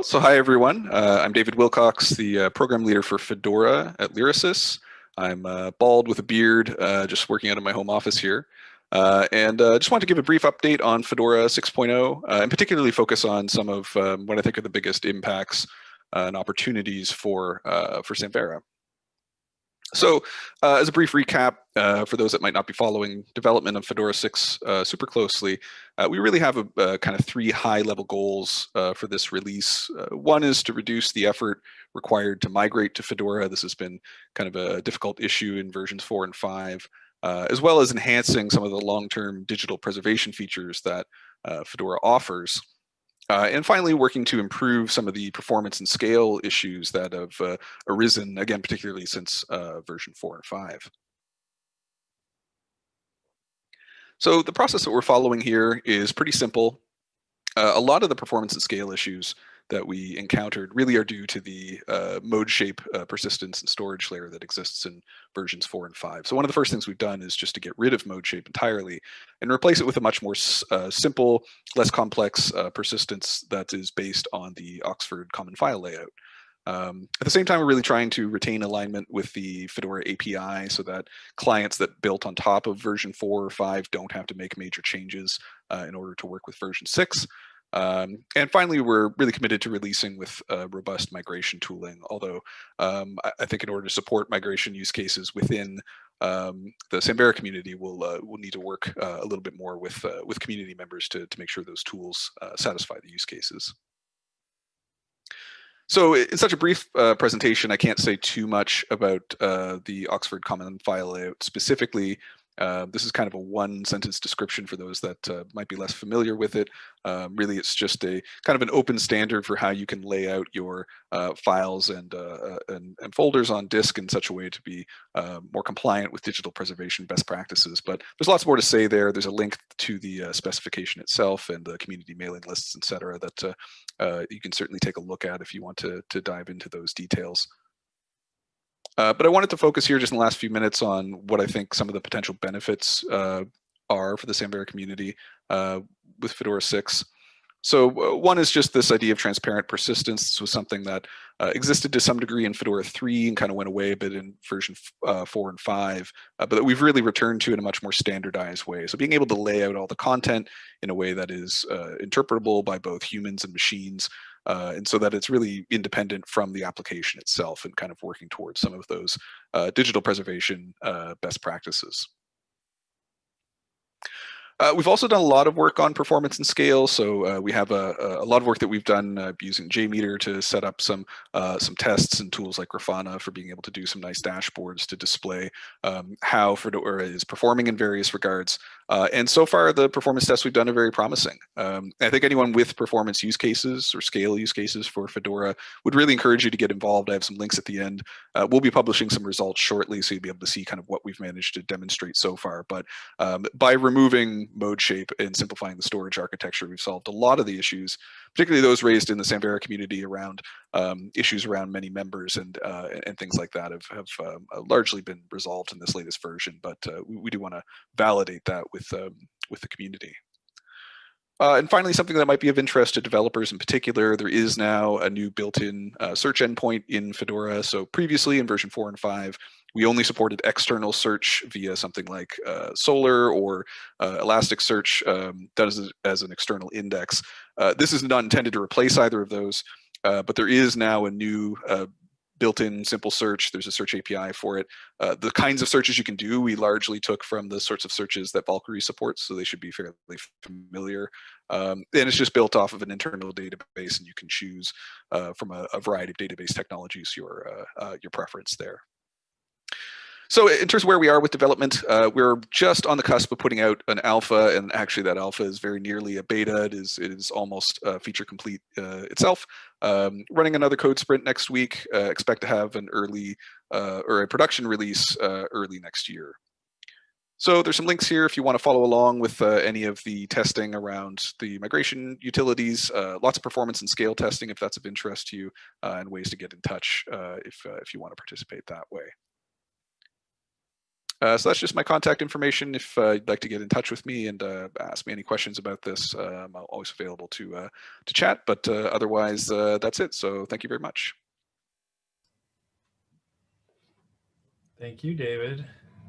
So hi everyone. I'm David Wilcox, the program leader for Fedora at Lyrasis. I'm bald with a beard, just working out of my home office here. And just want to give a brief update on Fedora 6.0, and particularly focus on some of what I think are the biggest impacts and opportunities for Samvera. So as a brief recap, for those that might not be following development of Fedora 6 super closely, we really have a kind of three high-level goals for this release. One is to reduce the effort required to migrate to Fedora. This has been kind of a difficult issue in versions 4 and 5, as well as enhancing some of the long-term digital preservation features that Fedora offers. And finally, working to improve some of the performance and scale issues that have arisen, again, particularly since version 4 and 5. So the process that we're following here is pretty simple. A lot of the performance and scale issues that we encountered really are due to the mode shape persistence and storage layer that exists in versions 4 and 5. So one of the first things we've done is just to get rid of mode shape entirely and replace it with a much more simple, less complex persistence that is based on the Oxford common file layout. At the same time, we're really trying to retain alignment with the Fedora API so that clients that built on top of version 4 or 5 don't have to make major changes in order to work with version 6. And finally, we're really committed to releasing with robust migration tooling, although I think in order to support migration use cases within the Samvera community, we'll need to work a little bit more with community members to make sure those tools satisfy the use cases. So in such a brief presentation, I can't say too much about the Oxford common file layout specifically. This is kind of a one-sentence description for those that might be less familiar with it. Really, it's just a kind of an open standard for how you can lay out your files and folders on disk in such a way to be more compliant with digital preservation best practices. But there's lots more to say there. There's a link to the specification itself and the community mailing lists, et cetera, that you can certainly take a look at if you want to dive into those details. But I wanted to focus here just in the last few minutes on what I think some of the potential benefits are for the Samvera community with Fedora 6. So one is just this idea of transparent persistence. This was something that existed to some degree in Fedora 3 and kind of went away a bit in version 4 and 5, but that we've really returned to in a much more standardized way. So being able to lay out all the content in a way that is interpretable by both humans and machines, and so that it's really independent from the application itself and kind of working towards some of those digital preservation best practices. We've also done a lot of work on performance and scale. So we have a lot of work that we've done using JMeter to set up some tests and tools like Grafana for being able to do some nice dashboards to display how Fedora is performing in various regards. And so far, the performance tests we've done are very promising. I think anyone with performance use cases or scale use cases for Fedora would really encourage you to get involved. I have some links at the end. We'll be publishing some results shortly, so you'll be able to see kind of what we've managed to demonstrate so far. But by removing mode shape and simplifying the storage architecture, we've solved a lot of the issues, particularly those raised in the Samvera community around issues around many members and things like that have largely been resolved in this latest version. But we do want to validate that with the community. And finally, something that might be of interest to developers in particular, there is now a new built-in search endpoint in Fedora. So previously in version 4 and 5, we only supported external search via something like Solr or Elasticsearch done as an external index. This is not intended to replace either of those, but there is now a new built-in simple search. There's a search API for it. The kinds of searches you can do, we largely took from the sorts of searches that Valkyrie supports, so they should be fairly familiar. And it's just built off of an internal database, and you can choose from a variety of database technologies your preference there. So in terms of where we are with development, we're just on the cusp of putting out an alpha, and actually that alpha is very nearly a beta. It is almost feature complete itself. Running another code sprint next week. Expect to have an early or a production release early next year. So there's some links here if you want to follow along with any of the testing around the migration utilities, lots of performance and scale testing if that's of interest to you, and ways to get in touch if you want to participate that way. So that's just my contact information. If you'd like to get in touch with me and ask me any questions about this, I'm always available to chat. But otherwise, that's it. So thank you very much. Thank you, David.